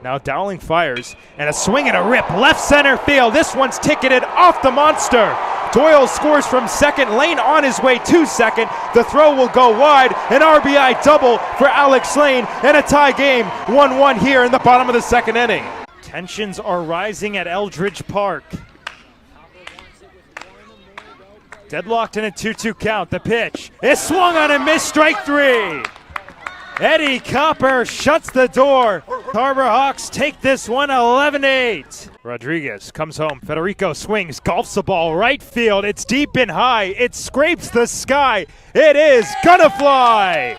Now Dowling fires, and a swing and a rip, left center field. This one's ticketed off the monster. Doyle scores from second, Lane on his way to second. The throw will go wide, an RBI double for Alex Lane, and a tie game, 1-1 here in the bottom of the second inning. Tensions are rising at Eldridge Park. Deadlocked in a 2-2 count, the pitch is swung on and missed, strike three. Eddie Copper shuts the door. Harbor Hawks take this one 11-8. Rodriguez comes home. Federico swings, golfs the ball right field. It's deep and high. It scrapes the sky. It is gonna fly.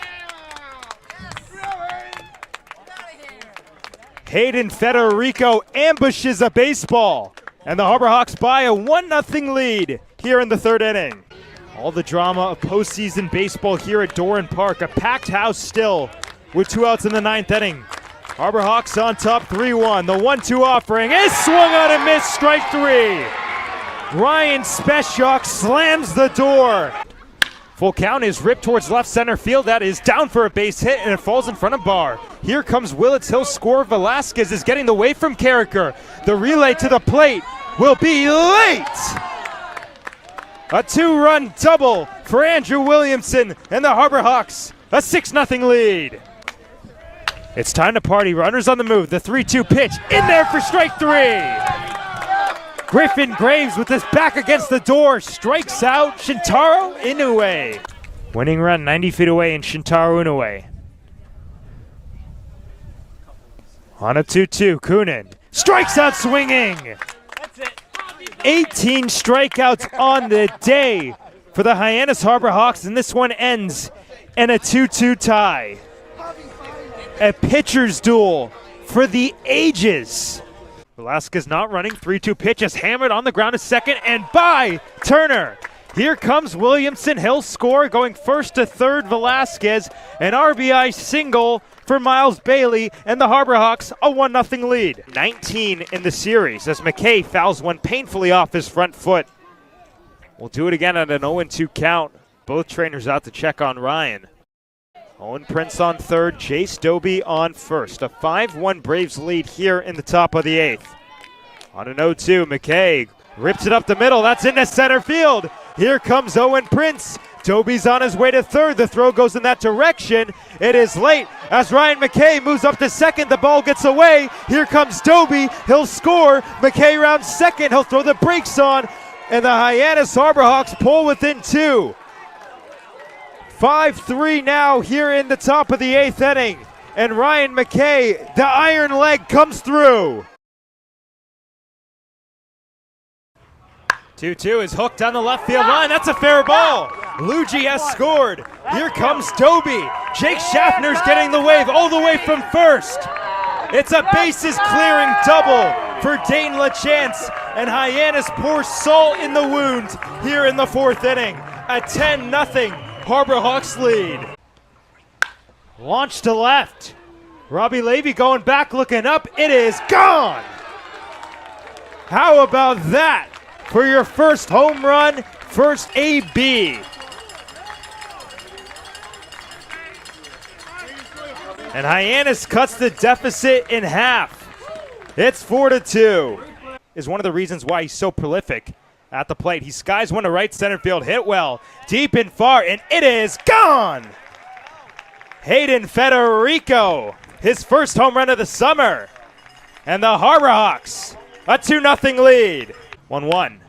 Hayden Federico ambushes a baseball. And the Harbor Hawks buy a 1-0 lead here in the third inning. All the drama of postseason baseball here at Doran Park. A packed house still with 2 outs in the 9th inning. Harbor Hawks on top 3-1. The 1-2 offering is swung on and missed, strike three. Ryan Speshok slams the door. Full count is ripped towards left center field. That is down for a base hit, and it falls in front of Barr. Here comes Willits. He'll score. Velasquez is getting away from Carricker. The relay to the plate will be late. A 2-run double for Andrew Williamson and the Harbor Hawks, a 6-0 lead. It's time to party. Runners on the move. The 3-2 pitch in there for strike three. Griffin Graves with his back against the door strikes out Shintaro Inoue. Winning run 90 feet away in Shintaro Inoue. On a 2-2, Kunin strikes out swinging. 18 strikeouts on the day for the Hyannis Harbor Hawks, and this one ends in a 2-2 tie. A pitcher's duel for the ages. Velasquez not running, 3-2 pitch is hammered on the ground to second, and by Turner. Here comes Williamson, he'll score, going first to third. Velasquez, an RBI single for Miles Bailey, and the Harbor Hawks a 1-0 lead. 19 in the series as McKay fouls one painfully off his front foot. We'll do it again at an 0-2 count. Both trainers out to check on Ryan. Owen Prince on third, Chase Doby on first. A 5-1 Braves lead here in the top of the 8th. On an 0-2, McKay rips it up the middle. That's into center field. Here comes Owen Prince. Doby's on his way to third. The throw goes in that direction. It is late as Ryan McKay moves up to second. The ball gets away. Here comes Doby. He'll score. McKay rounds second. He'll throw the brakes on. And the Hyannis Harbor Hawks pull within 2. 5-3 now here in the top of the 8th inning. And Ryan McKay, the iron leg comes through. 2-2 is hooked on the left field line. That's a fair ball. Luigi has scored. Here comes Doby. Jake Schaffner's getting the wave all the way from first. It's a bases clearing double for Dane LaChance, and Hyannis pours salt in the wound here in the 4th inning. A 10-0 Harbor Hawks lead. Launch to left. Robbie Levy going back, looking up. It is gone. How about that for your first home run, first AB? And Hyannis cuts the deficit in half. It's 4-2. Is one of the reasons why he's so prolific at the plate. He skies one to right center field, hit well, deep and far, and it is gone. Hayden Federico, his first home run of the summer. And the Harbor Hawks, a 2-0 lead. 1-1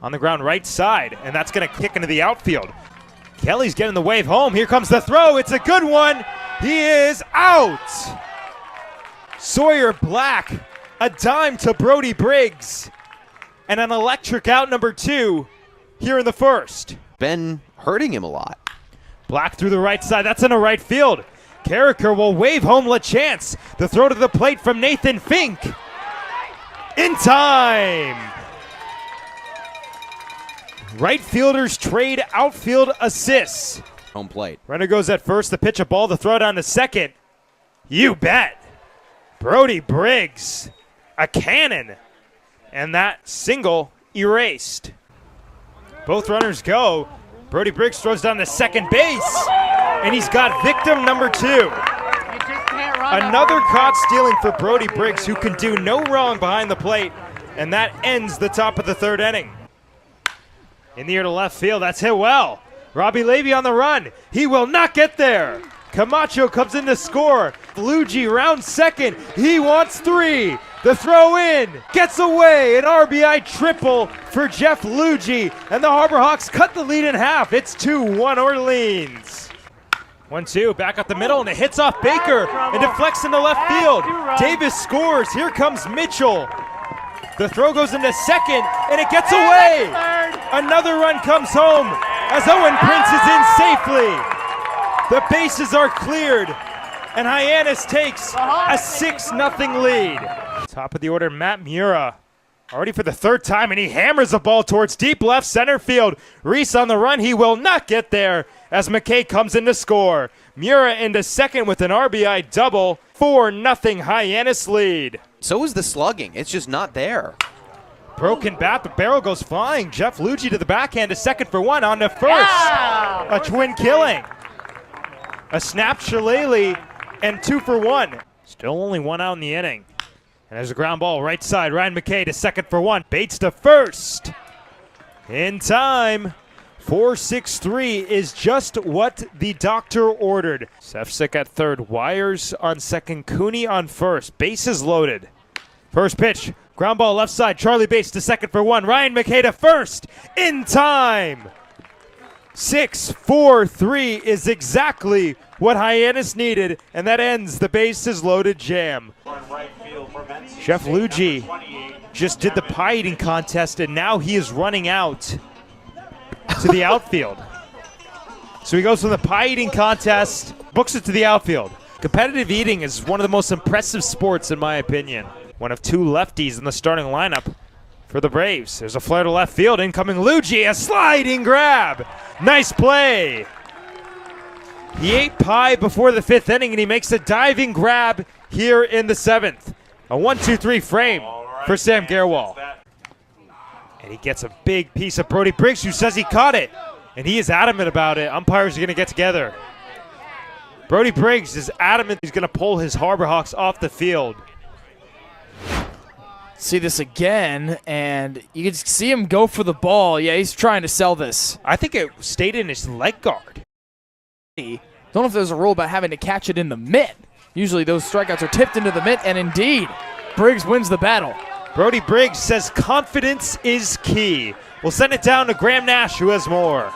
on the ground right side, and that's going to kick into the outfield. Kelly's getting the wave home. Here comes the throw. It's a good one. He is out. Sawyer Black, a dime to Brody Briggs, and an electric out number 2 here in the first. Been hurting him a lot. Black through the right side. That's in the right field. Carricker will wave home LaChance. The throw to the plate from Nathan Fink. In time. Right fielders trade outfield assists. Home plate. Runner goes at first, the pitch a ball, the throw down to second. You bet. Brody Briggs, a cannon. And that single erased. Both runners go. Brody Briggs throws down to second base. And he's got victim number 2. You just can't Another caught stealing for Brody Briggs, who can do no wrong behind the plate. And that ends the top of the third inning. In the air to left field, that's hit well. Robbie Levy on the run. He will not get there. Camacho comes in to score. Luigi rounds second. He wants 3. The throw in gets away. An RBI triple for Jeff Luigi. And the Harbor Hawks cut the lead in half. It's 2-1 Orleans. 1-2, back up the middle, and it hits off Baker and deflects into left field. Davis scores. Here comes Mitchell. The throw goes into second, and it gets away. Another run comes home as Owen Prince is in safely. The bases are cleared, and Hyannis takes a 6-0 lead. Top of the order, Matt Mura, already for the third time, and he hammers the ball towards deep left center field. Reese on the run. He will not get there as McKay comes in to score. Mura into second with an RBI double. 4-0 Hyannis lead. So is the slugging. It's just not there. Broken bat, the barrel goes flying. Jeff Luigi to the backhand to second for 1 on to first. Yeah! A twin killing. A snap shillelagh and 2 for 1. Still only 1 out in the inning. And there's a ground ball right side. Ryan McKay to second for 1. Bates to first. In time. 4-6-3 is just what the doctor ordered. Sefcik at third. Wires on second. Cooney on first. Bases loaded. First pitch. Ground ball left side. Charlie Bates to second for 1. Ryan McKay to first. In time. 6-4-3 is exactly what Hyannis needed, and that ends the bases loaded jam. Jeff Luigi just did the pie eating contest, and now he is running out to the outfield. So he goes from the pie eating contest, books it to the outfield. Competitive eating is one of the most impressive sports, in my opinion. One of 2 lefties in the starting lineup for the Braves. There's a flare to left field. Incoming Luigi, a sliding grab. Nice play. He ate pie before the 5th inning, and he makes a diving grab here in the 7th. A 1-2-3 frame for Sam Garewal. And he gets a big piece of Brody Briggs, who says he caught it. And he is adamant about it. Umpires are going to get together. Brody Briggs is adamant he's going to pull his Harbor Hawks off the field. See this again, and you can see him go for the ball. Yeah, he's trying to sell this. I think it stayed in his leg guard. Don't know if there's a rule about having to catch it in the mitt. Usually those strikeouts are tipped into the mitt, and indeed, Briggs wins the battle. Brody Briggs says confidence is key. We'll send it down to Graham Nash, who has more.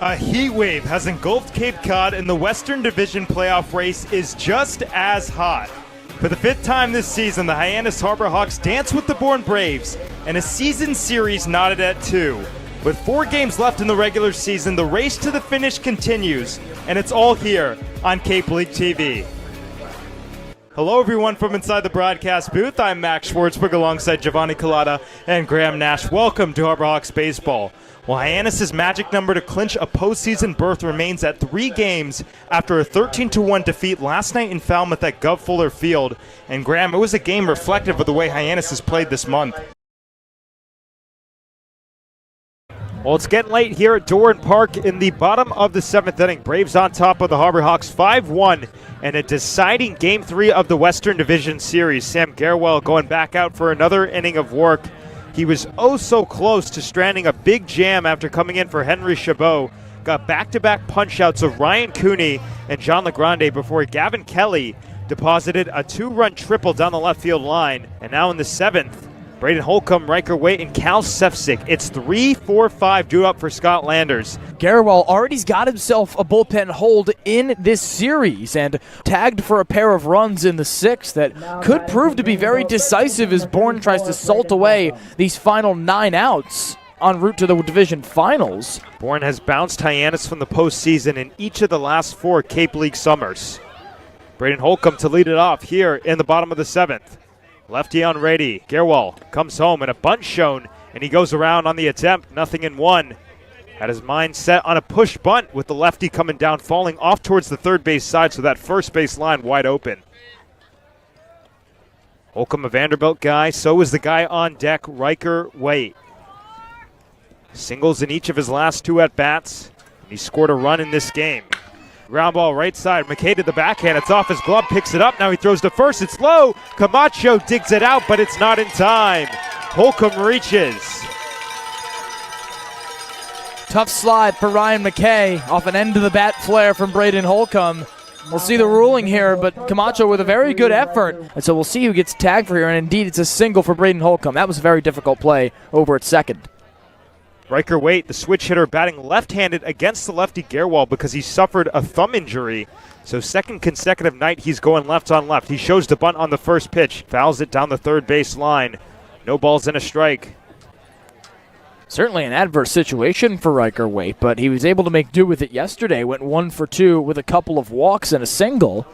A heat wave has engulfed Cape Cod, and the Western Division playoff race is just as hot. For the 5th time this season, the Hyannis Harbor Hawks dance with the Bourne Braves, and a season series knotted at 2. With 4 games left in the regular season, the race to the finish continues, and it's all here on Cape League TV. Hello, everyone, from inside the broadcast booth. I'm Max Schwartzberg alongside Giovanni Collada and Graham Nash. Welcome to Harbor Hawks Baseball. Well, Hyannis' magic number to clinch a postseason berth remains at 3 games after a 13-1 defeat last night in Falmouth at Gov Fuller Field. And Graham, it was a game reflective of the way Hyannis has played this month. Well, it's getting late here at Doran Park in the bottom of the 7th inning. Braves on top of the Harbor Hawks 5-1 and a deciding Game 3 of the Western Division Series. Sam Garewal going back out for another inning of work. He was oh so close to stranding a big jam after coming in for Henry Chabot. Got back-to-back punch-outs of Ryan Cooney and John LeGrande before Gavin Kelly deposited a 2-run triple down the left field line. And now in the 7th, Braden Holcomb, Riker Waite, and Cal Sefcik. It's 3-4-5 due up for Scott Landers. Garewal already's got himself a bullpen hold in this series and tagged for a pair of runs in the 6th that could prove to be very decisive as Bourne tries to salt away these final 9 outs en route to the division finals. Bourne has bounced Hyannis from the postseason in each of the last 4 Cape League summers. Braden Holcomb to lead it off here in the bottom of the 7th. Lefty on ready. Garewal comes home and a bunt shown, and he goes around on the attempt. 0-1. Had his mind set on a push bunt with the lefty coming down, falling off towards the third base side, so that first base line wide open. Holcomb, a Vanderbilt guy. So is the guy on deck, Riker Waite. Singles in each of his last 2 at-bats. He scored a run in this game. Ground ball right side. McKay to the backhand. It's off his glove. Picks it up. Now he throws to first. It's low. Camacho digs it out, but it's not in time. Holcomb reaches. Tough slide for Ryan McKay off an end of the bat flare from Braden Holcomb. We'll see the ruling here, but Camacho with a very good effort. And so we'll see who gets tagged for here. And indeed, it's a single for Braden Holcomb. That was a very difficult play over at second. Riker Waite, the switch hitter, batting left-handed against the lefty Gerwal because he suffered a thumb injury. So second consecutive night he's going left on left. He shows the bunt on the first pitch, fouls it down the third base line. No balls and a strike. Certainly an adverse situation for Riker Waite, but he was able to make do with it yesterday. Went 1 for 2 with a couple of walks and a single.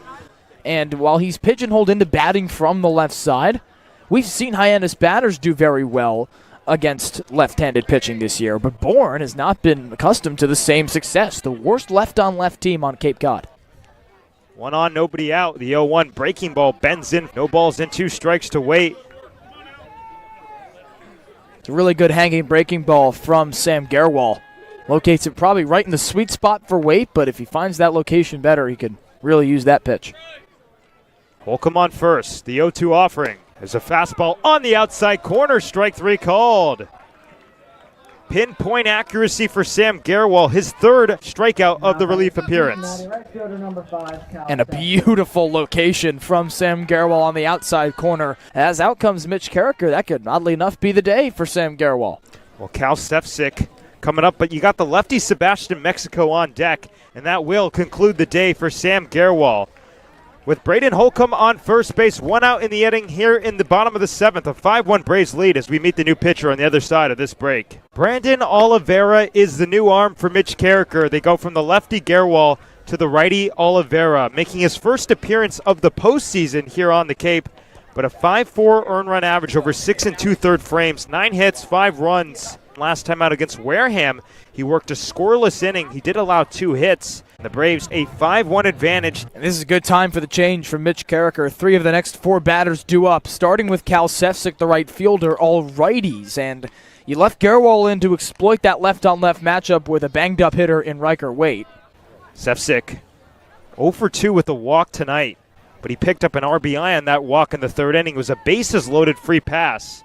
And while he's pigeonholed into batting from the left side, we've seen Hyannis batters do very well against left-handed pitching this year, but Bourne has not been accustomed to the same success. The worst left-on-left team on Cape Cod. 1 on, nobody out. The 0-1 breaking ball bends in. No balls in, 2 strikes to Waite. It's a really good hanging breaking ball from Sam Gerwal. Locates it probably right in the sweet spot for Waite, but if he finds that location better, he could really use that pitch. Holcomb on first. The 0-2 offering. There's a fastball on the outside corner. Strike 3 called. Pinpoint accuracy for Sam Gerwal, his third strikeout of the relief appearance. And a beautiful location from Sam Gerwal on the outside corner. As out comes Mitch Carricker. That could, oddly enough, be the day for Sam Gerwal. Well, Cal Stefsick coming up, but you got the lefty Sebastian Mexico on deck, and that will conclude the day for Sam Gerwal. With Braden Holcomb on first base, 1 out in the inning here in the bottom of the 7th. A 5-1 Braves lead as we meet the new pitcher on the other side of this break. Brandon Oliveira is the new arm for Mitch Carricker. They go from the lefty Gerwal to the righty Oliveira, making his first appearance of the postseason here on the Cape. But a 5.4 earned run average over 6 2/3 frames, 9 hits, 5 runs. Last time out against Wareham, he worked a scoreless inning. He did allow 2 hits. The Braves a 5-1 advantage. And this is a good time for the change from Mitch Carricker. 3 of the next 4 batters due up, starting with Cal Sefcik, the right fielder, all righties. And you left Gerwal in to exploit that left-on-left matchup with a banged-up hitter in Riker Waite. Sefcik 0 for 2 with a walk tonight, but he picked up an RBI on that walk in the 3rd inning. It was a bases-loaded free pass.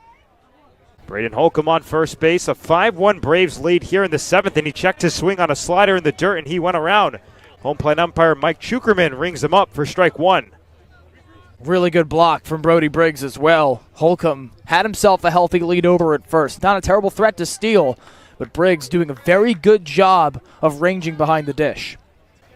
Braden Holcomb on first base, a 5-1 Braves lead here in the 7th, and he checked his swing on a slider in the dirt, and he went around. Home plate umpire Mike Chukerman rings him up for strike 1. Really good block from Brody Briggs as well. Holcomb had himself a healthy lead over at first. Not a terrible threat to steal, but Briggs doing a very good job of ranging behind the dish.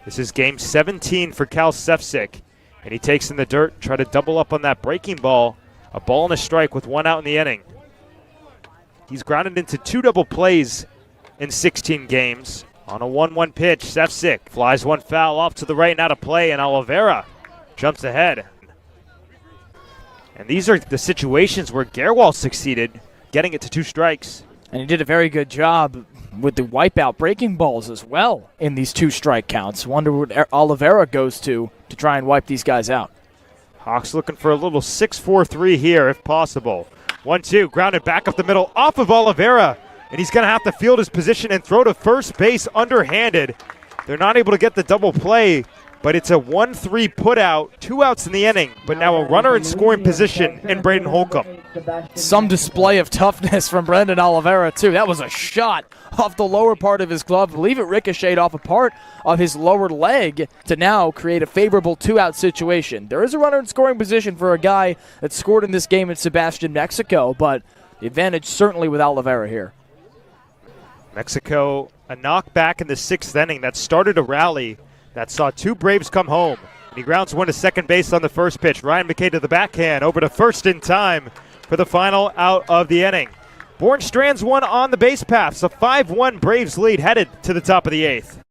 This is game 17 for Cal Sefcik, and he takes in the dirt, try to double up on that breaking ball. A ball and a strike with 1 out in the inning. He's grounded into 2 double plays in 16 games. On a 1-1 pitch, Sefcik flies 1 foul off to the right and out of play, and Oliveira jumps ahead. And these are the situations where Gerwal succeeded, getting it to 2 strikes. And he did a very good job with the wipeout breaking balls as well in these 2 strike counts. Wonder what Oliveira goes to try and wipe these guys out. Hawks looking for a little 6-4-3 here if possible. 1-2, grounded back up the middle off of Oliveira. And he's going to have to field his position and throw to first base underhanded. They're not able to get the double play, but it's a 1-3 put out, 2 outs in the inning, but now a runner in scoring position in Braden Holcomb. Some display of toughness from Brendan Oliveira, too. That was a shot off the lower part of his glove. I believe it ricocheted off a part of his lower leg to now create a favorable 2-out situation. There is a runner in scoring position for a guy that scored in this game in Sebastian Mexico, but the advantage certainly with Oliveira here. Mexico, a knockback in the 6th inning that started a rally that saw 2 Braves come home. And he grounds 1 to second base on the first pitch. Ryan McKay to the backhand, over to first in time for the final out of the inning. Bourne strands 1 on the base paths. A 5-1 Braves lead headed to the top of the 8th.